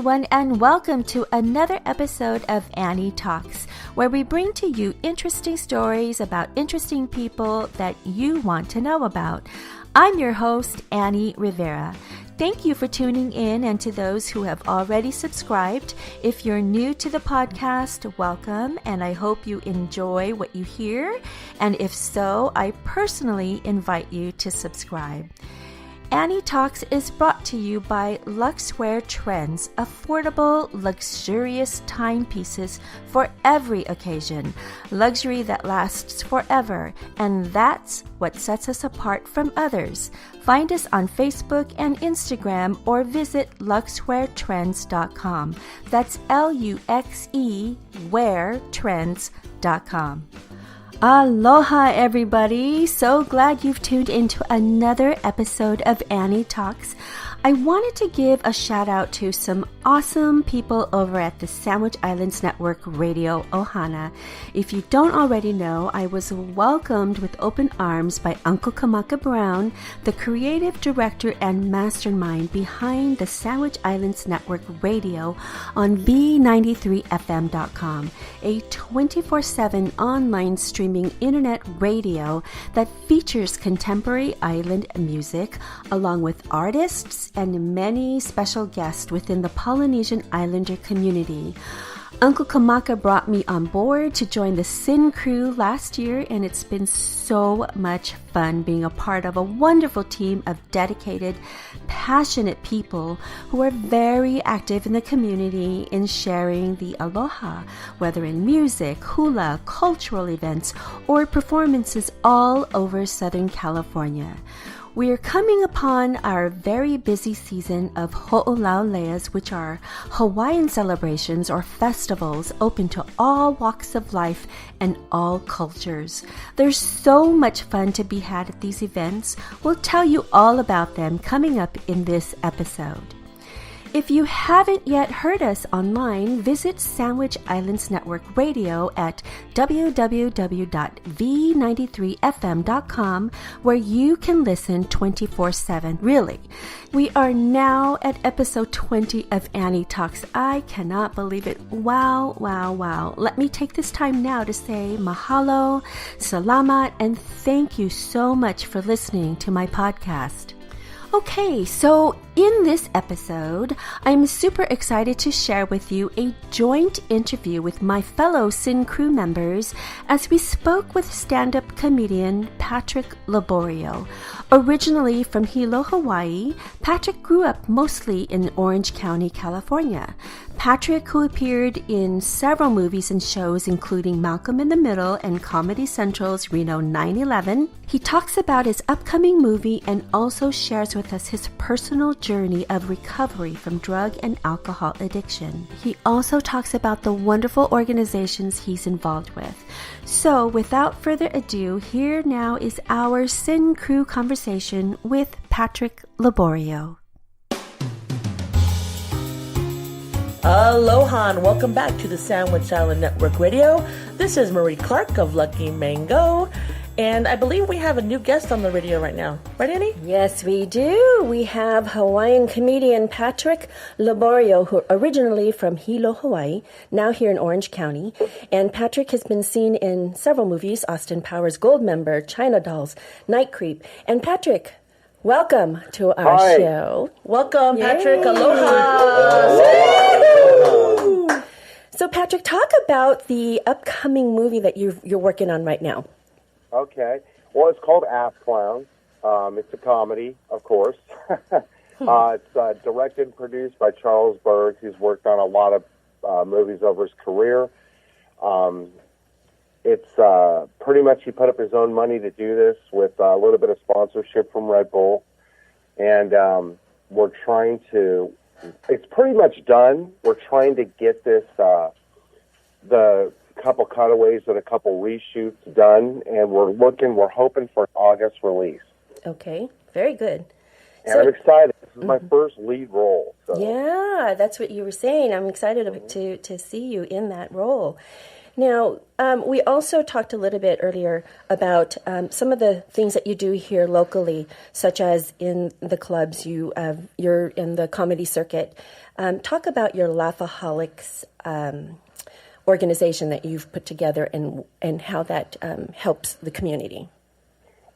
everyone, and welcome to another episode of Annie Talks, where we bring to you interesting stories about interesting people that you want to know about. I'm your host, Annie Rivera. Thank you for tuning in, and to those who have already subscribed. If you're new to the podcast, welcome, and I hope you enjoy what you hear. And if so, I personally invite you to subscribe. Annie Talks is brought to you by Luxwear Trends, affordable, luxurious timepieces for every occasion, luxury that lasts forever, and that's what sets us apart from others. Find us on Facebook and Instagram or visit luxweartrends.com. That's Luxe weartrends.com. Aloha, everybody. So glad you've tuned into another episode of Annie Talks. I wanted to give a shout out to some awesome people over at the Sandwich Islands Network Radio Ohana. If you don't already know, I was welcomed with open arms by Uncle Kamaka Brown, the creative director and mastermind behind the Sandwich Islands Network Radio on V93FM.com, a 24/7 online streaming internet radio that features contemporary island music along with artists and many special guests within the Polynesian-Islander community. Uncle Kamaka brought me on board to join the SIN Krew last year, and it's been so much fun being a part of a wonderful team of dedicated, passionate people who are very active in the community in sharing the Aloha, whether in music, hula, cultural events, or performances all over Southern California. We are coming upon our very busy season of Ho'olauleas, which are Hawaiian celebrations or festivals open to all walks of life and all cultures. There's so much fun to be had at these events. We'll tell you all about them coming up in this episode. If you haven't yet heard us online, visit Sandwich Islands Network Radio at www.v93fm.com, where you can listen 24/7. Really. We are now at episode 20 of Annie Talks. I cannot believe it. Wow, wow, wow. Let me take this time now to say mahalo, salamat, and thank you so much for listening to my podcast. Okay, so in this episode, I'm super excited to share with you a joint interview with my fellow SIN Krew members as we spoke with stand-up comedian Patrick Leborio. Originally from Hilo, Hawaii, Patrick grew up mostly in Orange County, California. Patrick, who appeared in several movies and shows including Malcolm in the Middle and Comedy Central's Reno 9/11, he talks about his upcoming movie and also shares with us his personal journey of recovery from drug and alcohol addiction. He also talks about the wonderful organizations he's involved with. So without further ado, here now is our SIN Krew conversation with Patrick Leborio. Aloha and welcome back to the Sandwich Island Network Radio. This is Marie Clark of Lucky Mango, and I believe we have a new guest on the radio right now. Right, Annie? Yes, we do. We have Hawaiian comedian Patrick Leborio, who originally from Hilo, Hawaii, now here in Orange County. And Patrick has been seen in several movies: Austin Powers Goldmember, China Dolls, Night Creep. And Patrick, welcome to our show. Welcome, Yay. Patrick. Aloha. So, Patrick, talk about the upcoming movie that you're working on right now. Okay. Well, it's called Ass Clown. It's a comedy, of course. It's directed and produced by Charles Berg. He's worked on a lot of movies over his career. It's pretty much he put up his own money to do this with a little bit of sponsorship from Red Bull. And we're trying to, it's pretty much done. We're trying to get this, the couple cutaways and a couple reshoots done. And we're hoping for an August release. Okay, very good. And I'm excited. This is my first lead role. So. Yeah, that's what you were saying. I'm excited to see you in that role. Now, we also talked a little bit earlier about some of the things that you do here locally, such as in the clubs. You're in the comedy circuit. Talk about your Lafaholix organization that you've put together and how that helps the community.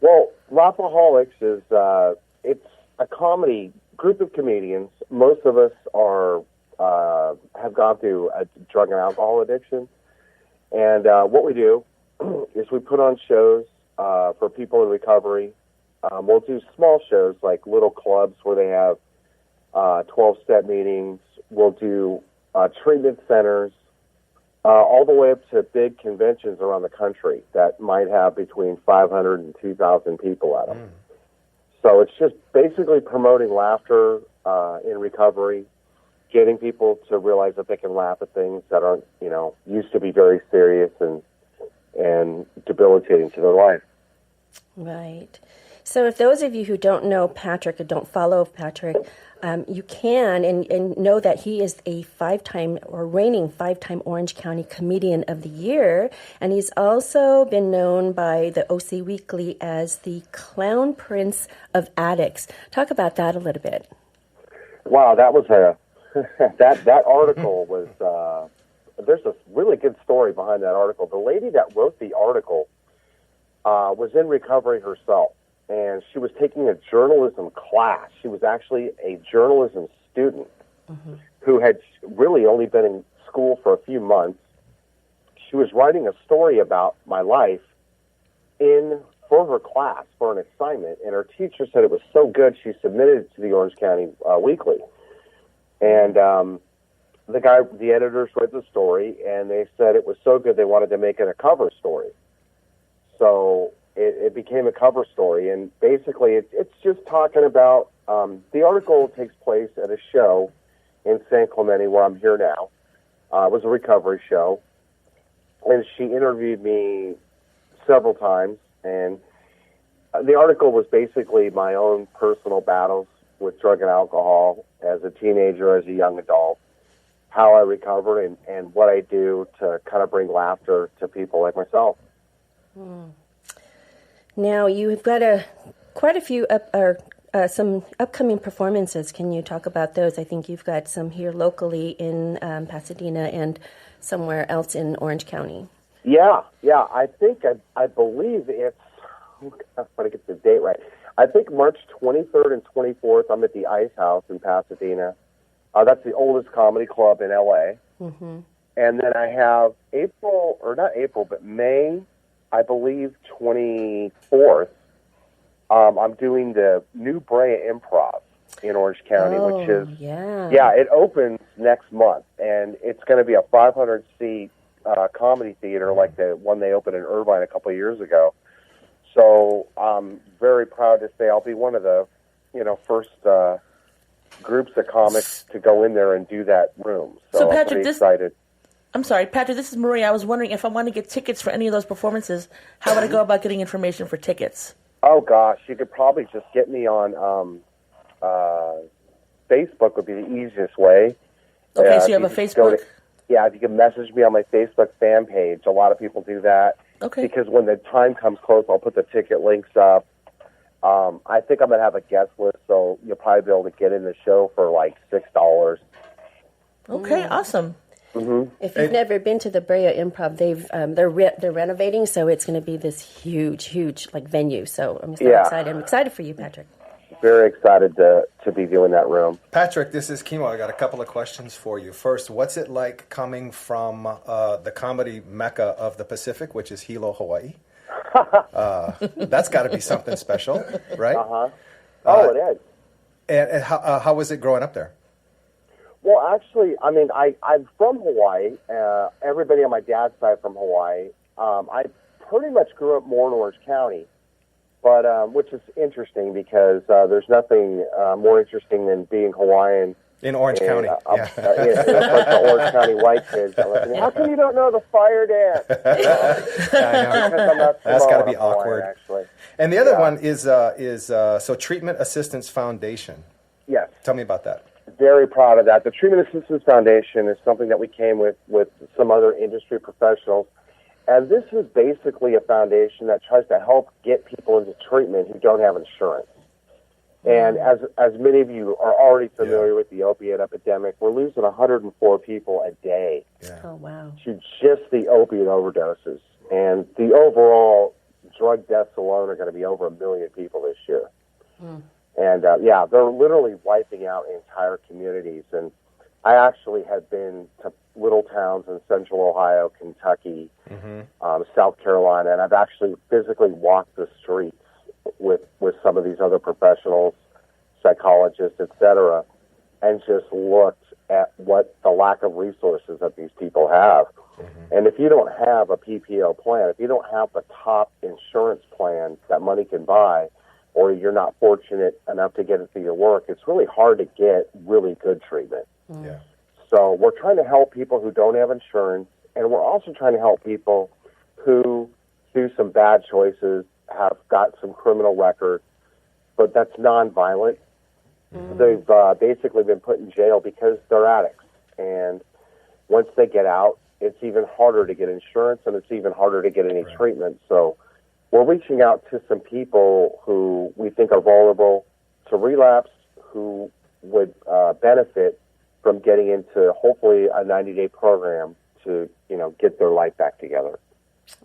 Well, Lafaholix is it's a comedy group of comedians. Most of us have gone through a drug and alcohol addiction. And what we do is we put on shows for people in recovery. We'll do small shows like little clubs where they have 12-step meetings. We'll do treatment centers, all the way up to big conventions around the country that might have between 500 and 2,000 people at them. So it's just basically promoting laughter in recovery, getting people to realize that they can laugh at things that aren't, used to be very serious and debilitating to their life. Right. So if those of you who don't know Patrick or don't follow Patrick, you can and know that he is a reigning five-time Orange County Comedian of the Year, and he's also been known by the OC Weekly as the Clown Prince of Addicts. Talk about that a little bit. Wow, that was that article was. There's a really good story behind that article. The lady that wrote the article was in recovery herself, and she was taking a journalism class. She was actually a journalism student who had really only been in school for a few months. She was writing a story about my life for her class, for an assignment, and her teacher said it was so good she submitted it to the Orange County Weekly. And the editors read the story, and they said it was so good they wanted to make it a cover story. So it became a cover story, and basically it's just talking about, the article takes place at a show in San Clemente, where I'm here now. It was a recovery show, and she interviewed me several times, and the article was basically my own personal battles with drug and alcohol as a teenager, as a young adult, how I recovered, and what I do to kind of bring laughter to people like myself. Now, you've got quite a few some upcoming performances. Can you talk about those? I think you've got some here locally in Pasadena and somewhere else in Orange County. Yeah. I believe it's, I want to get the date right. I think March 23rd and 24th, I'm at the Ice House in Pasadena. That's the oldest comedy club in L.A. Mm-hmm. And then I have May, I believe 24th. I'm doing the New Brea Improv in Orange County, which is, it opens next month. And it's going to be a 500-seat comedy theater like the one they opened in Irvine a couple of years ago. So I'm very proud to say I'll be one of the, first groups of comics to go in there and do that room. So Patrick, I'm pretty excited. I'm sorry, Patrick, this is Maria. I was wondering if I want to get tickets for any of those performances, how would I go about getting information for tickets? Oh, gosh, you could probably just get me on Facebook would be the easiest way. Okay, so you have a Facebook? If you can message me on my Facebook fan page. A lot of people do that. Okay. Because when the time comes close, I'll put the ticket links up. I think I'm going to have a guest list, so you'll probably be able to get in the show for like $6. Okay, awesome. Mm-hmm. If you've never been to the Brea Improv, they're renovating, so it's going to be this huge like venue. So I'm so excited. I'm excited for you, Patrick. Very excited to be doing that room. Patrick, this is Kimo. I got a couple of questions for you. First, what's it like coming from the comedy mecca of the Pacific, which is Hilo, Hawaii? That's got to be something special, right? It is. And how was it growing up there? Well, actually, I mean, I'm from Hawaii. Everybody on my dad's side from Hawaii. I pretty much grew up more in Orange County, but which is interesting because there's nothing more interesting than being Hawaiian in Orange County. A bunch of Orange County white kids. How come you don't know the fire dance? I know. That's got to be awkward. Actually. And the other one is Treatment Assistance Foundation. Yes. Tell me about that. very proud of that. The Treatment Assistance Foundation is something that we came with some other industry professionals. And this is basically a foundation that tries to help get people into treatment who don't have insurance. And as many of you are already familiar with the opiate epidemic, we're losing 104 people a day Oh, wow. to just the opiate overdoses. And the overall drug deaths alone are going to be over 1 million people this year. And, they're literally wiping out entire communities. And I actually have been to little towns in central Ohio, Kentucky, South Carolina, and I've actually physically walked the streets with some of these other professionals, psychologists, etc., and just looked at what the lack of resources that these people have. And if you don't have a PPO plan, if you don't have the top insurance plan that money can buy, or you're not fortunate enough to get it through your work, it's really hard to get really good treatment. Yeah. So we're trying to help people who don't have insurance, and we're also trying to help people who do some bad choices, have got some criminal records, but that's nonviolent. They've basically been put in jail because they're addicts. And once they get out, it's even harder to get insurance, and it's even harder to get any treatment. So we're reaching out to some people who we think are vulnerable to relapse, who would benefit from getting into hopefully a 90-day program to, get their life back together.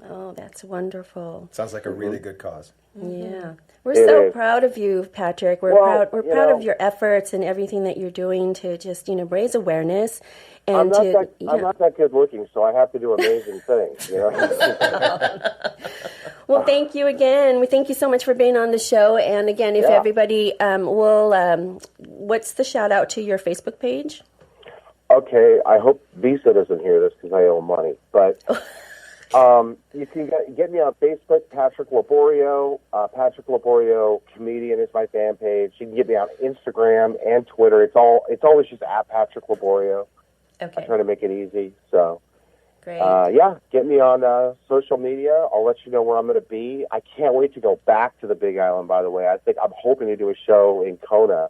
Oh, that's wonderful. Sounds like a really good cause. Yeah. We're so proud of you, Patrick. We're proud of your efforts and everything that you're doing to just, raise awareness. And I'm not that good looking, so I have to do amazing things, Well, thank you again. We thank you so much for being on the show. And again, if everybody will, what's the shout out to your Facebook page? Okay, I hope Visa doesn't hear this because I owe money, but you can get me on Facebook, Patrick Leborio. Patrick Leborio Comedian is my fan page. You can get me on Instagram and Twitter. It's always just at Patrick Leborio. Okay. I try to make it easy. So, great. Get me on social media. I'll let you know where I'm going to be. I can't wait to go back to the Big Island, by the way. I'm hoping to do a show in Kona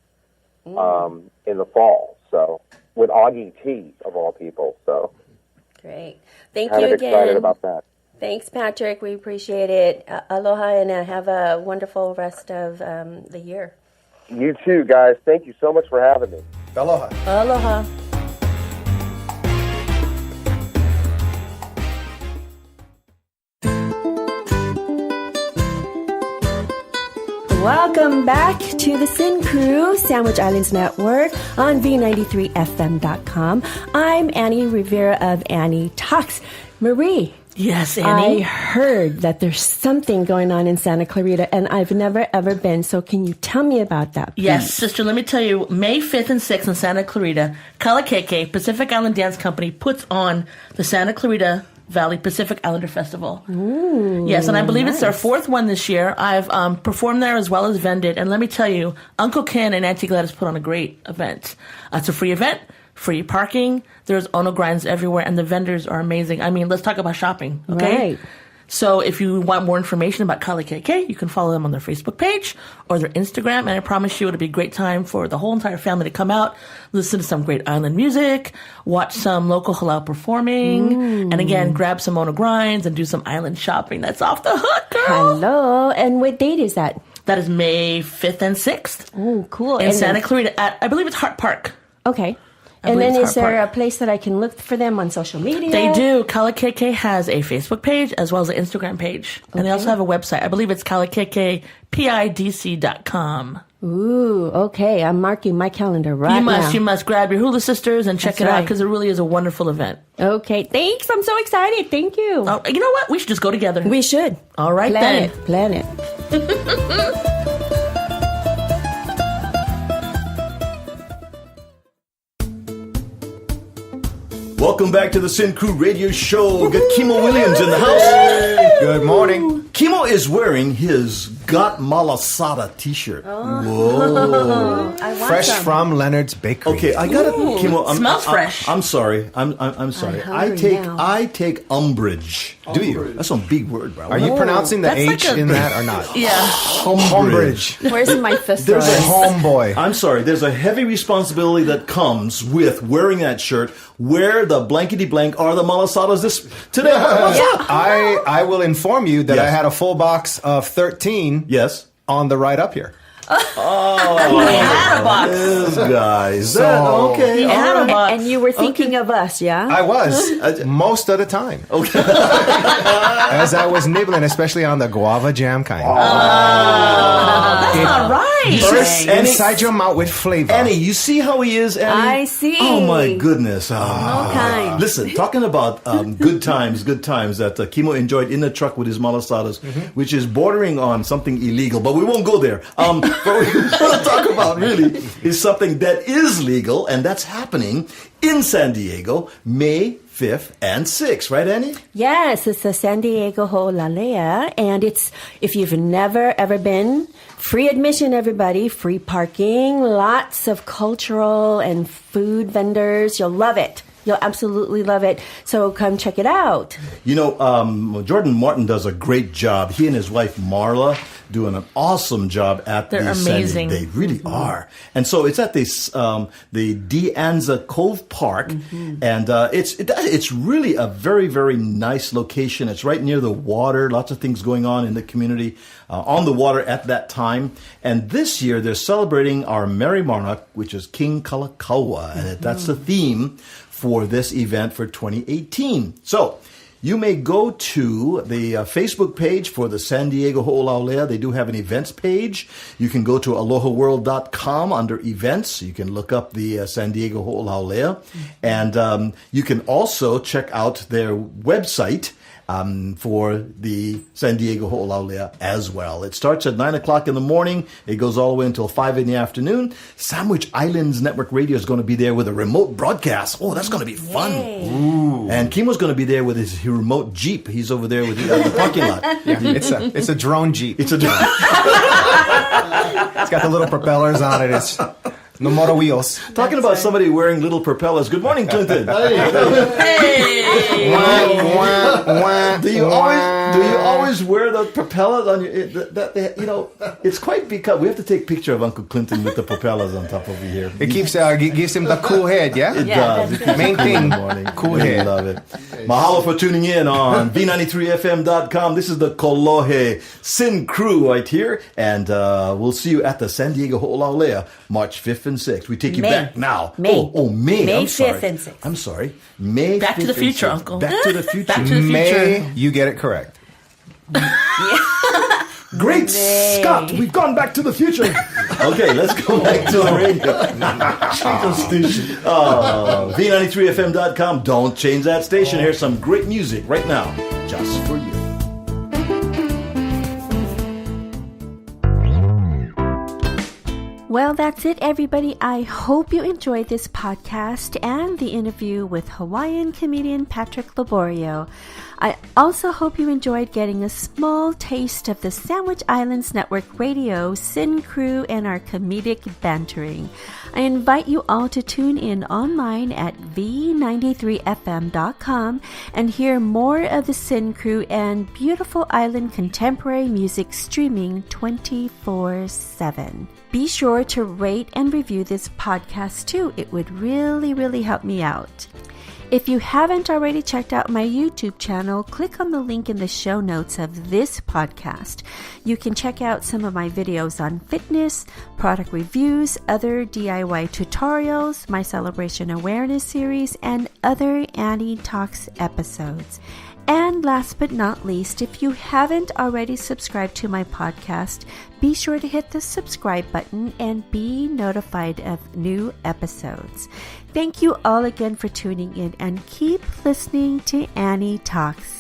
in the fall. So, with Augie T, of all people. So, great. Thank kind you of again. excited about that. Thanks, Patrick. We appreciate it. Aloha, and have a wonderful rest of the year. You too, guys. Thank you so much for having me. Aloha. Aloha. Welcome back to the SIN Krew, Sandwich Islands Network on V93FM.com. I'm Annie Rivera of Annie Talks. Marie. Yes, I Annie. heard that there's something going on in Santa Clarita, and I've never, ever been. So can you tell me about that, please? Yes, sister, let me tell you, May 5th and 6th in Santa Clarita, Kalakeke, Pacific Island Dance Company, puts on the Santa Clarita Valley Pacific Islander Festival. Ooh, yes, and I believe it's their nice. 4th one this year. I've performed there as well as vended, and let me tell you, Uncle Ken and Auntie Gladys put on a great event. It's a free event, free parking, there's Ono grinds everywhere, and the vendors are amazing. I mean, let's talk about shopping, okay? Right. So if you want more information about Kalakeke, you can follow them on their Facebook page or their Instagram, and I promise you it'll be a great time for the whole entire family to come out, listen to some great island music, watch some local halal performing, and again, grab some Ono grinds and do some island shopping. That's off the hook, girl! Hello. And what date is that? That is May 5th and 6th Oh, cool. in And Santa then- Clarita at, I believe it's Hart Park. Okay. I And believe then it's is there Hart a place that I can look for them on social media? They do. Kalakeke has a Facebook page as well as an Instagram page. And they also have a website. I believe it's kalakekepidc.com. Ooh, okay. I'm marking my calendar right now. You must grab your hula sisters and check That's it out right. because it really is a wonderful event. Okay, thanks. I'm so excited. Thank you. Oh, you know what? We should just go together. We should. All right, Plan then. it. Plan it. Welcome back to the SIN Krew Radio Show. We got Kimo Williams in the house. Good morning. Kimo is wearing his Got Malasada t-shirt. Whoa. I want Fresh some. from Leonard's Bakery. Okay, I got it. Kimo, Smells fresh. I'm sorry. I'm sorry. I'm hungry now. I take umbrage. Do you? That's a big word, bro. Are you pronouncing the That's H like a- in that or not? Yeah. Homebridge. Where's my There's thesaurus? a Homeboy. I'm sorry. There's a heavy responsibility that comes with wearing that shirt. Wear the blankety blank are the malasadas this today. What's up? I will inform you that Yes. I had a full box of 13 Yes. on the ride up here. He had a box. This guy. Is So- that okay? He had a box. And you were thinking of us, yeah? I was most of the time. Okay. As I was nibbling, especially on the guava jam kind. That's not right. Burst Annie- inside your mouth with flavor. Annie, you see how he is, Annie? I see. Oh, my goodness. All kinds. Listen, talking about good times that Kimo enjoyed in the truck with his malasadas, which is bordering on something illegal, but we won't go there. What we want to talk about really is something that is legal, and that's happening in San Diego, May 5th and 6th, right, Annie? Yes, it's the San Diego Ho'olalea, and it's, if you've never ever been, free admission, everybody, free parking, lots of cultural and food vendors. You'll love it. You'll absolutely love it. So come check it out. You know, Jordan Martin does a great job. He and his wife, Marla, doing an awesome job at They're the amazing. They really are. And so it's at this the De Anza Cove Park, and it's really a very, very nice location. It's right near the water. Lots of things going on in the community on the water at that time. And this year they're celebrating our Merry Monarch, which is King Kalakaua, and that's the theme for this event for 2018. So you may go to the Facebook page for the San Diego Ho'olalea. They do have an events page. You can go to alohaworld.com under events. You can look up the San Diego Ho'olalea. And you can also check out their website for the San Diego Ho'olalea as well. It starts at 9 o'clock in the morning. It goes all the way until 5 in the afternoon. Sandwich Islands Network Radio is going to be there with a remote broadcast. Oh, that's going to be fun. Ooh. And Kimo's going to be there with his remote Jeep. He's over there with the parking lot. Yeah, it's a drone Jeep. It's a drone. It's got the little propellers on it. It's no motor wheels. Talking about somebody wearing little propellers. Good morning, Clinton. Do you always wear the propellers on your? It's quite because we have to take a picture of Uncle Clinton with the propellers on top over here. It keeps gives him the cool head, yeah? It does. It keeps Main you cool in thing, the morning. cool We head. love it. Mahalo for tuning in on V93FM.com. This is the Kolohe SIN Krew right here, and we'll see you at the San Diego Ho'olalea March 5th and 6th. We take you May. back now. May. Oh, May. May I'm sorry. 5th and 6th. I'm sorry. May. Back to 5th the and future, 6th. Uncle. Back to the future. Back to the future. May you get it correct. Great Scott, we've gone back to the future. Okay, let's go back to the radio. V93FM.com. Don't change that station. Here's some great music right now, just for you. Well, that's it, everybody. I hope you enjoyed this podcast and the interview with Hawaiian comedian Patrick Leborio. I also hope you enjoyed getting a small taste of the Sandwich Islands Network Radio, SIN Krew, and our comedic bantering. I invite you all to tune in online at v93fm.com and hear more of the SIN Krew and beautiful island contemporary music streaming 24/7. Be sure to rate and review this podcast too. It would really, really help me out. If you haven't already checked out my YouTube channel, click on the link in the show notes of this podcast. You can check out some of my videos on fitness, product reviews, other DIY tutorials, my celebration awareness series, and other Annie Talks episodes. And last but not least, if you haven't already subscribed to my podcast, be sure to hit the subscribe button and be notified of new episodes. Thank you all again for tuning in and keep listening to Annie Talks.